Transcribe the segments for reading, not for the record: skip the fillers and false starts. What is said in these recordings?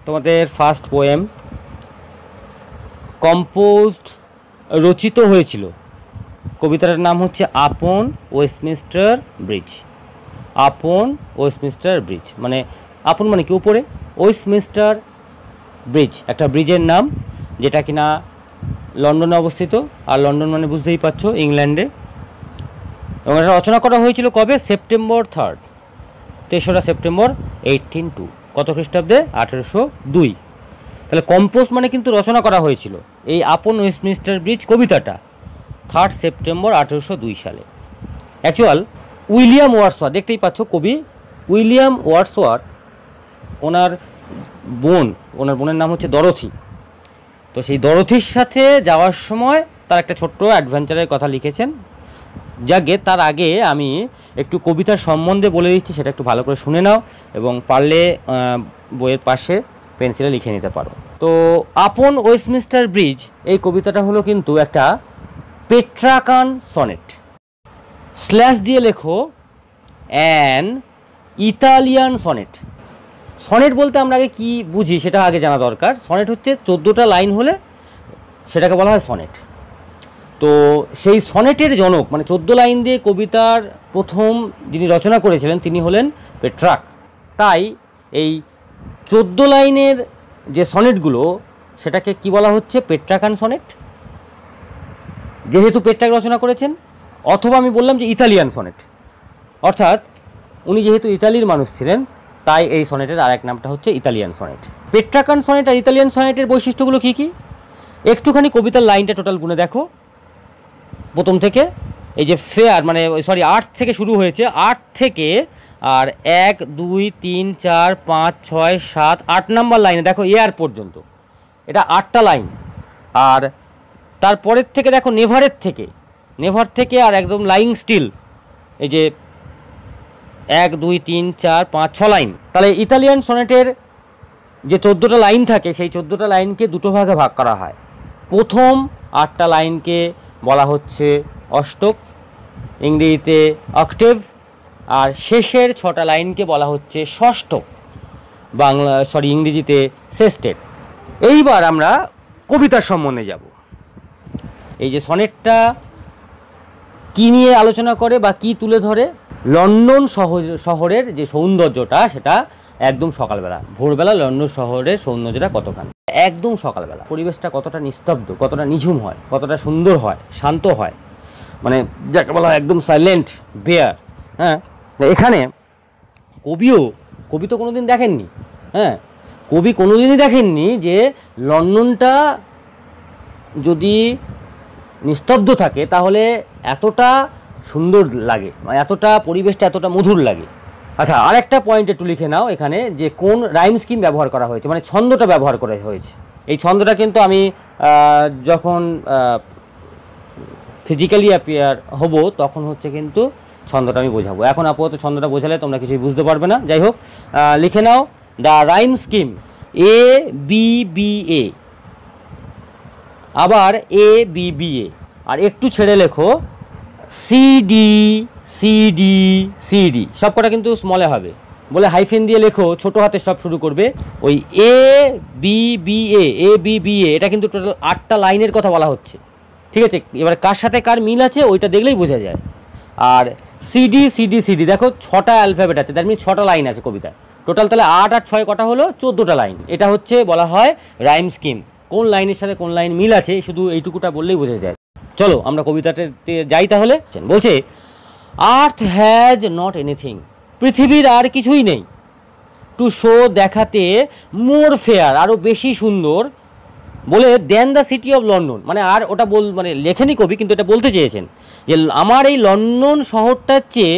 তোমাদের first poem composed রচিত হয়েছিল। কবিতাটার নাম হচ্ছে আপন ওয়েস্টমিনস্টার ব্রিজ। আপন ওয়েস্টমিনস্টার ব্রিজ মানে আপন মানে কি উপরে, ওয়েস্টমিনস্টার ব্রিজ একটা ব্রিজের নাম, যেটা কিনা লন্ডনে অবস্থিত। আর লন্ডন মানে বুঝতেই পারছো ইংল্যান্ডে। এবং এটা রচনা করা হয়েছিল কবে? সেপ্টেম্বর 3, 3রা সেপ্টেম্বর 1802। কত খ্রিস্টাব্দে? 1802। তাহলে কম্পোজ মানে কিন্তু রচনা করা হয়েছিল এই আপন ওয়েস্টমিনস্টার ব্রিজ কবিতাটা 3 সেপ্টেম্বর 1802 সালে। অ্যাকচুয়াল উইলিয়াম ওয়ার্ডসওয়ার্থ, দেখতেই পাচ্ছ কবি উইলিয়াম ওয়ার্ডসওয়ার্থ, ওনার বোনের নাম হচ্ছে ডরোথি। তো সেই ডরোথির সাথে যাওয়ার সময় তার একটা ছোট্ট অ্যাডভেঞ্চারের কথা লিখেছেন। যাকে তার আগে আমি একটু কবিতার সম্বন্ধে বলে দিচ্ছি, সেটা একটু ভালো করে শুনে নাও এবং পারলে বইয়ের পাশে পেন্সিলে লিখে নিতে পারো। তো আপন ওয়েস্টমিনস্টার ব্রিজ এই কবিতাটা হলো কিন্তু একটা পেট্রাকান সনেট। স্ল্যাশ দিয়ে লেখো অ্যান ইতালিয়ান সনেট। সনেট বলতে আমরা আগে কী বুঝি সেটা আগে জানা দরকার। সনেট হচ্ছে 14টা লাইন হলে সেটাকে বলা হয় সনেট। তো সেই সনেটের জনক মানে 14 লাইন দিয়ে কবিতার প্রথম যিনি রচনা করেছিলেন তিনি হলেন পেট্রাক। তাই এই 14 লাইনের যে সনেটগুলো সেটাকে কি বলা হচ্ছে? পেট্রাকান সনেট, যেহেতু পেট্রাক রচনা করেছেন। অথবা আমি বললাম যে ইতালিয়ান সনেট, অর্থাৎ উনি যেহেতু ইতালির মানুষ ছিলেন তাই এই সনেটের আরেক নামটা হচ্ছে ইতালিয়ান সনেট। পেট্রাকান সনেট আর ইতালিয়ান সনেটের বৈশিষ্ট্যগুলো কী কী একটুখানি কবিতার লাইনটা টোটাল গুনে দেখো। প্রথম থেকে এই যে ফেয়ার মানে 8 থেকে শুরু হয়েছে, 8 থেকে আর 1 2 3 4 5 6 7 8 নাম্বার লাইনে দেখো এয়ার পর্যন্ত, এটা 8টা লাইন। আর তারপরের থেকে দেখো নেভার থেকে আর একদম লাইং স্টিল, এই যে 1 2 3 4 5 6 লাইন। তাহলে ইতালিয়ান সনেটের যে 14টা লাইন থাকে সেই 14টা লাইনকে দুটো ভাগে ভাগ করা হয়। প্রথম 8টা লাইনকে বলা হচ্ছে অষ্টক, ইংরেজিতে অক্টেভ। আর শেষের 6টা লাইনকে বলা হচ্ছে ষষ্ঠক, ইংরেজিতে সেস্টেট। এইবার আমরা কবিতার সম্বন্ধে যাব। এই যে সনেটটা কী নিয়ে আলোচনা করে বা কী তুলে ধরে? লন্ডন শহরের যে সৌন্দর্যটা সেটা একদম সকালবেলা, ভোরবেলা লন্ডন শহরের সৌন্দর্যটা কতখানি, একদম সকালবেলা পরিবেশটা কতটা নিস্তব্ধ, কতটা নিঝুম হয়, কতটা সুন্দর হয়, শান্ত হয়, মানে যাকে বলা হয় একদম সাইলেন্ট বেয়ার। হ্যাঁ, এখানে কবি তো কোনোদিন দেখেননি, কবি কোনোদিনই দেখেননি যে লন্ডনটা যদি নিস্তব্ধ থাকে তাহলে এতটা সুন্দর লাগে, এতটা পরিবেশটা এতটা মধুর লাগে। আচ্ছা, আরেকটা পয়েন্ট একটু লিখে নাও এখানে, যে কোন রাইম স্কিম ব্যবহার করা হয়েছে, মানে ছন্দটা ব্যবহার করা হয়েছে। এই ছন্দটা কিন্তু আমি যখন ফিজিক্যালি অ্যাপিয়ার হব তখন হচ্ছে কিন্তু ছন্দটা আমি বোঝাবো। এখন আপাতত ছন্দটা বোঝালে তোমরা কিছুই বুঝতে পারবে না। যাই হোক, লিখে নাও দ্য রাইম স্কিম ABBA, আবার ABBA, আর একটু ছেড়ে লেখো CD সব কটা কিন্তু স্মলে হবে, বলে হাইফেন দিয়ে লেখো, ছোট হাতে সব শুরু করবে। ওই ABBA এটা কিন্তু টোটাল 8টা লাইনের কথা বলা হচ্ছে, ঠিক আছে? এবার কার সাথে কার মিল আছে ওইটা দেখলেই বোঝা যায়। আর CD দেখো 6টা অ্যালফাবেট আছে, দ্যাট মিনস 6টা লাইন আছে কবিতায় টোটাল। তাহলে 8 আর 6 কটা হলো? 14টা লাইন। এটা হচ্ছে বলা হয় রাইম স্কিম। কোন লাইনের সাথে কোন লাইন মিল আছে শুধু এইটুকুটা বললেই বোঝা যায়। চলো আমরা কবিতাতে যাই তাহলে। বলছে আর্থ হ্যাজ নট এনিথিং, পৃথিবীর আর কিছুই নেই, টু শো দেখাতে, মোর ফেয়ার আরও বেশি সুন্দর, বলে দেন দ্য সিটি অফ লন্ডন। মানে আর ওটা মানে লেখেনি কবি, কিন্তু এটা বলতে চেয়েছেন যে আমার এই লন্ডন শহরটার চেয়ে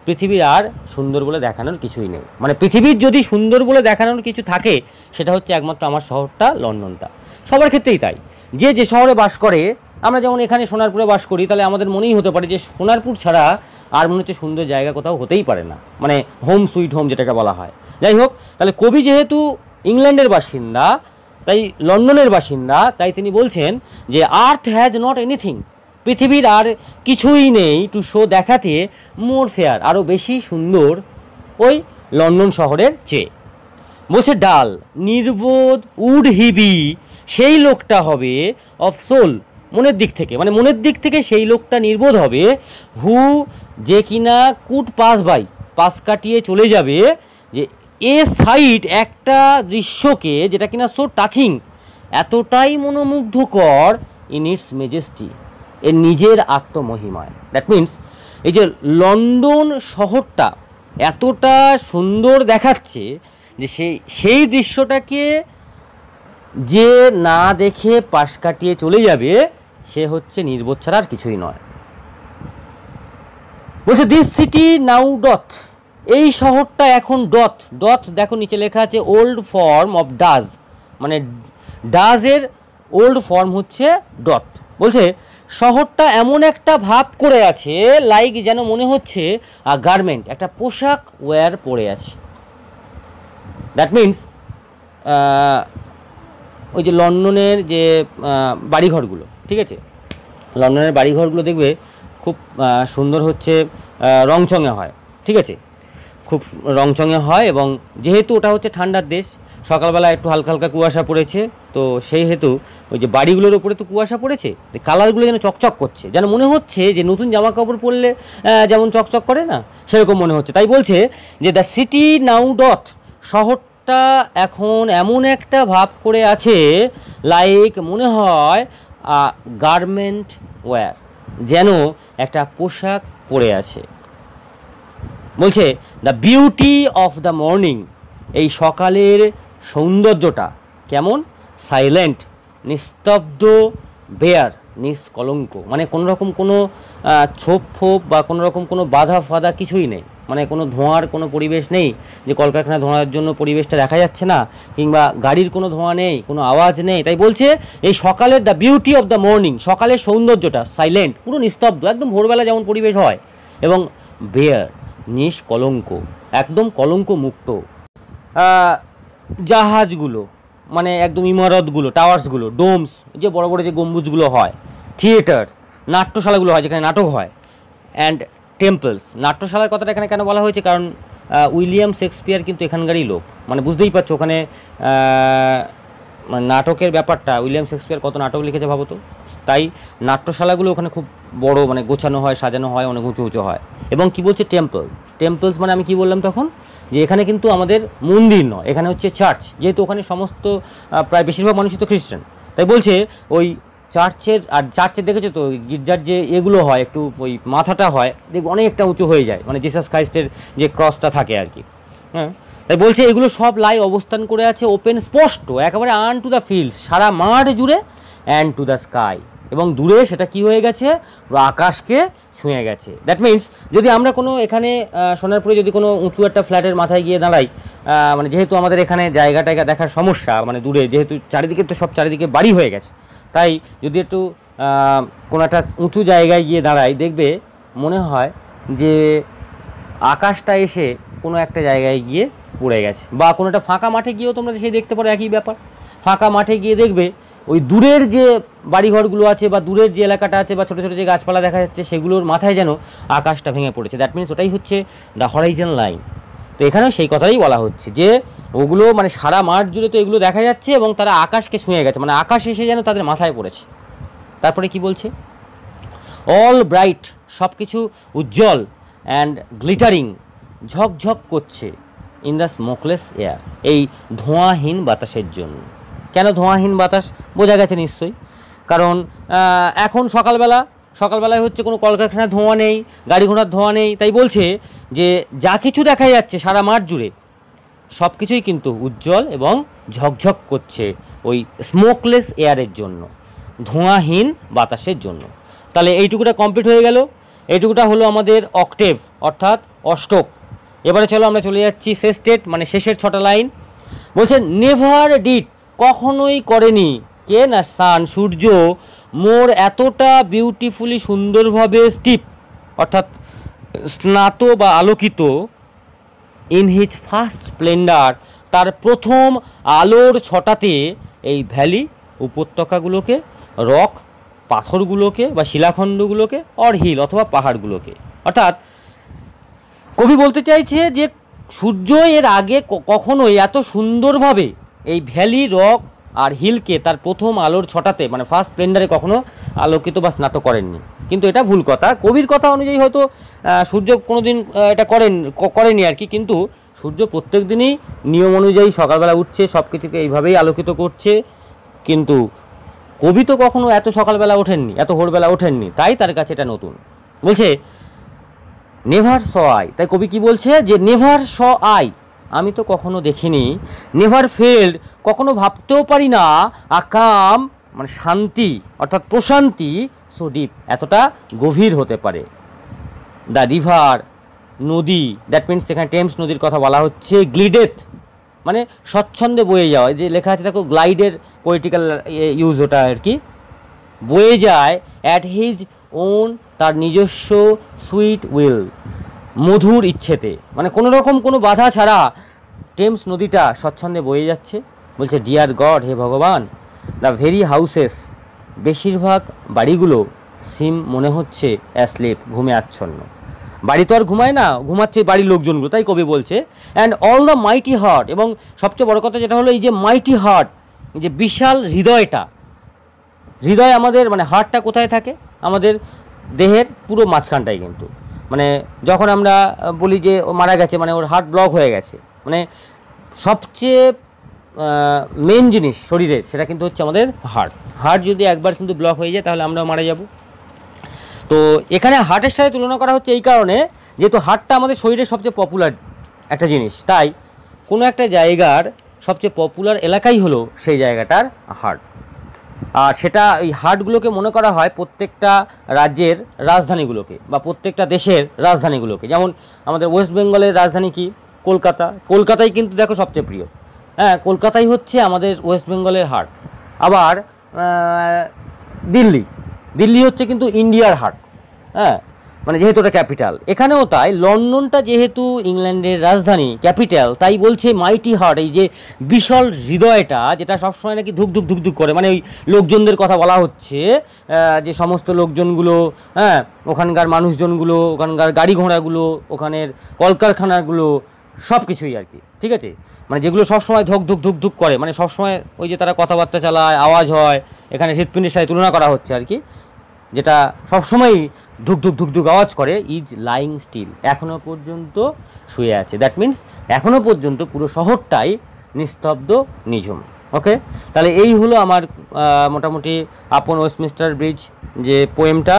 পৃথিবীর আর সুন্দর বলে দেখানোর কিছুই নেই। মানে পৃথিবীর যদি সুন্দর বলে দেখানোর কিছু থাকে সেটা হচ্ছে একমাত্র আমার শহরটা লন্ডনটা। সবার ক্ষেত্রেই তাই, যে শহরে বাস করে। আমরা যেমন এখানে সোনারপুরে বাস করি, তাহলে আমাদের মনেই হতে পারে যে সোনারপুর ছাড়া আর মনে হচ্ছে সুন্দর জায়গা কোথাও হতেই পারে না, মানে হোম সুইট হোম যেটাকে বলা হয়। যাই হোক, তাহলে কবি যেহেতু ইংল্যান্ডের বাসিন্দা, তাই লন্ডনের বাসিন্দা, তাই তিনি বলছেন যে আর্থ হ্যাজ নট এনিথিং, পৃথিবীর আর কিছুই নেই, টু শো দেখাতে, মোর ফেয়ার আরও বেশি সুন্দর ওই লন্ডন শহরের চেয়ে। বলছে ডাল, নির্বোধ, উড হি বি, সেই লোকটা হবে অফ সোল, মনের দিক থেকে, মানে মনের দিক থেকে সেই লোকটা নির্বোধ হবে, হু, যে কিনা কুড পাস বাই, পাস কাটিয়ে চলে যাবে, যে এ সাইট, একটা দৃশ্যকে, যেটা কিনা সো টাচিং, এতটাই মনোমুগ্ধকর, ইন ইটস মেজেস্টি, এর নিজের আত্মমহিমায়। দ্যাট মিন্স এই যে লন্ডন শহরটা এতটা সুন্দর দেখাচ্ছে যে সেই দৃশ্যটাকে যে না দেখে পাশ কাটিয়ে চলে যাবে, সে হচ্ছে নির্বোধ ছাড়া আর কিছুই নয়। বলছে দিস সিটি নাও ডথ, এই শহরটা এখন ডথ, ডথ দেখো নিচে লেখা আছে ওল্ড ফর্ম অফ ডাজ, মানে ডাজের ওল্ড ফর্ম হচ্ছে ডথ। বলছে শহরটা এমন একটা ভাব করে আছে, লাইক যেন মনে হচ্ছে গার্মেন্ট, একটা পোশাক ওয়্যার পরে আছে। দ্যাট মিন্স ওই যে লন্ডনের যে বাড়িঘরগুলো, ঠিক আছে, লন্ডনের বাড়িঘরগুলো দেখবে খুব সুন্দর হচ্ছে রংচঙে হয়, ঠিক আছে, খুব রংচঙে হয়, এবং যেহেতু ওটা হচ্ছে ঠান্ডার দেশ, সকালবেলা একটু হালকা হালকা কুয়াশা পড়েছে, তো সেই হেতু ওই যে বাড়িগুলোর উপরে তো কুয়াশা পড়েছে, কালারগুলো যেন চকচক করছে, যেন মনে হচ্ছে যে নতুন জামা কাপড় পরলে যেমন চকচক করে না, সেরকম মনে হচ্ছে। তাই বলছে যে দ্য সিটি নাও ডথ, শহরটা এখন এমন একটা ভাব করে আছে, লাইক মনে হয় গার্মেন্ট ওয়্যার, যেন একটা পোশাক পরে আছে। বলছে the beauty of the morning, এই সকালের সৌন্দর্যটা কেমন, সাইলেন্ট, নিস্তব্ধ, বেয়ার, নিষ্কলঙ্ক, মানে কোনো রকম কোনো ছোপ ফোপ বা কোনো রকম কোনো বাধা ফাধা কিছুই নেই, মানে কোনো ধোঁয়ার কোনো পরিবেশ নেই, যে কলকারখানা ধোঁয়ার জন্য পরিবেশটা দেখা যাচ্ছে না, কিংবা গাড়ির কোনো ধোঁয়া নেই, কোনো আওয়াজ নেই। তাই বলছে এই সকালের the beauty of the morning, সকালের সৌন্দর্যটা সাইলেন্ট, পুরো নিস্তব্ধ, একদম ভোরবেলা যেমন পরিবেশ হয়, এবং বেয়ার, নিষ্কলঙ্ক, একদম কলঙ্ক মুক্ত। জাহাজগুলো, মানে একদম ইমারতগুলো, টাওয়ার্সগুলো, ডোমস, যে বড় বড় যে গম্বুজগুলো হয়, থিয়েটার, নাট্যশালাগুলো হয় যেখানে নাটক হয়, অ্যান্ড টেম্পলস। নাট্যশালার কথাটা এখানে কেন বলা হয়েছে, কারণ উইলিয়াম শেক্সপিয়ার কিন্তু এখানকারই লোক, মানে বুঝতেই পারছো ওখানে মানে নাটকের ব্যাপারটা, উইলিয়াম শেক্সপিয়ার কত নাটক লিখেছে ভাবো তো। তাই নাট্যশালাগুলো ওখানে খুব বড়, মানে গোছানো হয়, সাজানো হয়, অনেক উঁচু উঁচু হয়। এবং কি বলছে টেম্পল, টেম্পলস মানে আমি কি বললাম তখন, যে এখানে কিন্তু আমাদের মন্দির নয়, এখানে হচ্ছে চার্চ, যেহেতু ওখানে সমস্ত প্রায় বেশিরভাগ মানুষই তো খ্রিস্টান। তাই বলছে ওই চার্চের, আর চার্চের দেখেছো তো গির্জার যে এগুলো হয়, একটু ওই মাথাটা হয় দেখবে অনেকটা উঁচু হয়ে যায়, মানে জিসাস ক্রাইস্টের যে ক্রসটা থাকে আর কি, হ্যাঁ। তাই বলছে এগুলো সব লাই অবস্থান করে আছে ওপেন, স্পষ্ট একেবারে, আন টু দ্য ফিল্ডস, সারা মাঠ জুড়ে, অ্যান্ড টু দ্য স্কাই, এবং দূরে সেটা কি হয়ে গেছে, আকাশকে ছুঁয়ে গেছে। দ্যাট মিন্স যদি আমরা কোনো এখানে সোনারপুরে যদি কোনো উঁচু একটা ফ্ল্যাটের মাথায় গিয়ে দাঁড়াই, মানে যেহেতু আমাদের এখানে জায়গা টায়গা দেখার সমস্যা, মানে দূরে যেহেতু চারিদিকে তো সব চারিদিকে বাড়ি হয়ে গেছে, তাই যদি একটু কোনো একটা উঁচু জায়গায় গিয়ে দাঁড়াই, দেখবে মনে হয় যে আকাশটা এসে কোনো একটা জায়গায় গিয়ে পড়ে গেছে, বা কোনো একটা ফাঁকা মাঠে গিয়েও তোমরা সেই দেখতে পারো একই ব্যাপার। ফাঁকা মাঠে গিয়ে দেখবে ওই দূরের যে বাড়িঘরগুলো আছে, বা দূরের যে এলাকাটা আছে, বা ছোটো ছোটো যে গাছপালা দেখা যাচ্ছে, সেগুলোর মাথায় যেন আকাশটা ভেঙে পড়েছে। দ্যাট মিনস ওটাই হচ্ছে দ্য হরাইজন লাইন। তো এখানেও সেই কথাই বলা হচ্ছে যে ওগুলো মানে সারা মাঠ জুড়ে তো এগুলো দেখা যাচ্ছে, এবং তারা আকাশকে ছুঁয়ে গেছে, মানে আকাশ এসে যেন তাদের মাথায় পড়েছে। তারপরে কি বলছে, অল ব্রাইট, সব কিছু উজ্জ্বল, অ্যান্ড গ্লিটারিং, ঝকঝক করছে, ইন দ্য স্মোকলেস এয়ার, এই ধোঁয়াহীন বাতাসের জন্য। কেন ধোঁয়াহীন বাতাস, বোঝা গেছে নিশ্চয়ই, কারণ এখন সকালবেলায় হচ্ছে কোনো কলকারখানার ধোঁয়া নেই, গাড়ি ঘোড়ার ধোঁয়া নেই। তাই বলছে যে যা কিছু দেখা যাচ্ছে সারা মাঠ জুড়ে, সব কিছুই কিন্তু উজ্জ্বল এবং ঝকঝক করছে ওই স্মোকলেস এয়ারের জন্য, ধোঁয়াহীন বাতাসের জন্য। তাহলে এইটুকুটা কমপ্লিট হয়ে গেল। এইটুকুটা হলো আমাদের অক্টেভ, অর্থাৎ অষ্টক। এবারে চলো আমরা চলে যাচ্ছি শেষ স্টেট, মানে শেষের 6টা লাইন। বলছে নেভার ডিড, কখনোই করেনি, কে না সান, সূর্য, মোর এতটা বিউটিফুলি, সুন্দরভাবে, স্টিপ অর্থাৎ স্নাত বা আলোকিত, ইন হিজ ফার্স্ট স্প্লেন্ডার, তার প্রথম আলোর ছটাতে, এই ভ্যালি, উপত্যকাগুলোকে, রক, পাথরগুলোকে বা শিলাখণ্ডগুলোকে, অর হিল অথবা পাহাড়গুলোকে। অর্থাৎ কবি বলতে চাইছে যে সূর্য এর আগে কখনোই এত সুন্দরভাবে এই ভ্যালি, রক আর হিলকে তার প্রথম আলোর ছটাতে মানে ফার্স্ট স্প্লেন্ডারে কখনো আলোকিত বা স্নাত করেননি। কিন্তু এটা ভুল কথা, কবির কথা অনুযায়ী হয়তো সূর্য কোনো দিন এটা করেনি আর কি, কিন্তু সূর্য প্রত্যেক দিনই নিয়ম অনুযায়ী সকালবেলা উঠছে, সব কিছুকে এইভাবেই আলোকিত করছে। কিন্তু কবি তো কখনো এত সকালবেলা ওঠেননি, এত ভোরবেলা ওঠেননি, তাই তার কাছে এটা নতুন। বলছে নেভার স আই, তাই কবি কি বলছে যে নেভার স আই, আমি তো কখনো দেখিনি, নেভার ফেল্ড, কখনো ভাবতেও পারি না, আকাম মানে শান্তি অর্থাৎ প্রশান্তি, সো ডিপ এতটা গভীর হতে পারে। দ্য রিভার নদী, দ্যাট মিনস এখানে টেমস নদীর কথা বলা হচ্ছে, গ্লিডেথ মানে স্বচ্ছন্দে বয়ে যাওয়া, যে লেখা আছে দেখো গ্লাইডের পোয়েটিক্যাল ইউজ ওটা আর কি, বয়ে যায় অ্যাট হিজ ওন, তার নিজস্ব সুইট উইল, মধুর ইচ্ছেতে, মানে কোনো রকম কোনো বাধা ছাড়া টেমস নদীটা স্বচ্ছন্দে বয়ে যাচ্ছে। বলছে ডিয়ার গড, হে ভগবান, দ্য ভেরি হাউসেস, বেশিরভাগ বাড়িগুলো সিম মনে হচ্ছে অ্যাসলিপ, ঘুমে আচ্ছন্ন। বাড়ি তো আর ঘুমায় না, ঘুমাচ্ছে বাড়ির লোকজনগুলো, তাই কবি বলছে and all the mighty heart, এবং সবচেয়ে বড় কথা যেটা হলো এই যে মাইটি হার্ট, যে বিশাল হৃদয়টা, হৃদয় আমাদের মানে হার্টটা কোথায় থাকে, আমাদের দেহের পুরো মাঝখানটাই কিন্তু, মানে যখন আমরা বলি যে ও মারা গেছে মানে ওর হার্ট ব্লক হয়ে গেছে, মানে সবচেয়ে মেন জিনিস শরীরের সেটা কিন্তু হচ্ছে আমাদের হার্ট। হার্ট যদি একবার কিন্তু ব্লক হয়ে যায় তাহলে আমরাও মারা যাব। তো এখানে হার্টের সাথে তুলনা করা হচ্ছে এই কারণে, যেহেতু হার্টটা আমাদের শরীরের সবচেয়ে পপুলার একটা জিনিস, তাই কোনো একটা জায়গার সবচেয়ে পপুলার এলাকাই হলো সেই জায়গাটার হার্ট। আর সেটা এই হার্টগুলোকে মনে করা হয় প্রত্যেকটা রাজ্যের রাজধানীগুলোকে বা প্রত্যেকটা দেশের রাজধানীগুলোকে। যেমন আমাদের ওয়েস্ট বেঙ্গলের রাজধানী কি, কলকাতা, কলকাতাই কিন্তু দেখো সবচেয়ে প্রিয়, হ্যাঁ কলকাতাই হচ্ছে আমাদের ওয়েস্ট বেঙ্গলের হার্ট। আবার দিল্লি, দিল্লি হচ্ছে কিন্তু ইন্ডিয়ার হার্ট, হ্যাঁ মানে যেহেতু ওটা ক্যাপিটাল, এখানেও তাই। লন্ডনটা যেহেতু ইংল্যান্ডের রাজধানী ক্যাপিটাল, তাই বলছে মাইটি হার্ট, এই যে বিশাল হৃদয়টা যেটা সবসময় নাকি ধুক ধুক ধুক ধুক করে, মানে ওই লোকজনদের কথা বলা হচ্ছে, যে সমস্ত লোকজনগুলো, হ্যাঁ ওখানকার মানুষজনগুলো, ওখানকার গাড়ি ঘোড়াগুলো, ওখানের কলকারখানাগুলো, সব কিছুই আর কি, ঠিক আছে, মানে যেগুলো সবসময় ধুক ধুক ধুক ধুক করে, মানে সবসময় ওই যে তারা কথাবার্তা চালায়, আওয়াজ হয়, এখানে হৃৎপিণ্ডের সাথে তুলনা করা হচ্ছে আর কি, যেটা সবসময়ই ধুক ধুক ধুক ধুক আওয়াজ করে, ইজ লাইং স্টিল, এখনও পর্যন্ত শুয়ে আছে। দ্যাট মিন্স এখনও পর্যন্ত পুরো শহরটাই নিস্তব্ধ, নিঝুম। ওকে, তাহলে এই হলো আমার মোটামুটি আপন ওয়েস্টমিনস্টার ব্রিজ যে পোয়েমটা।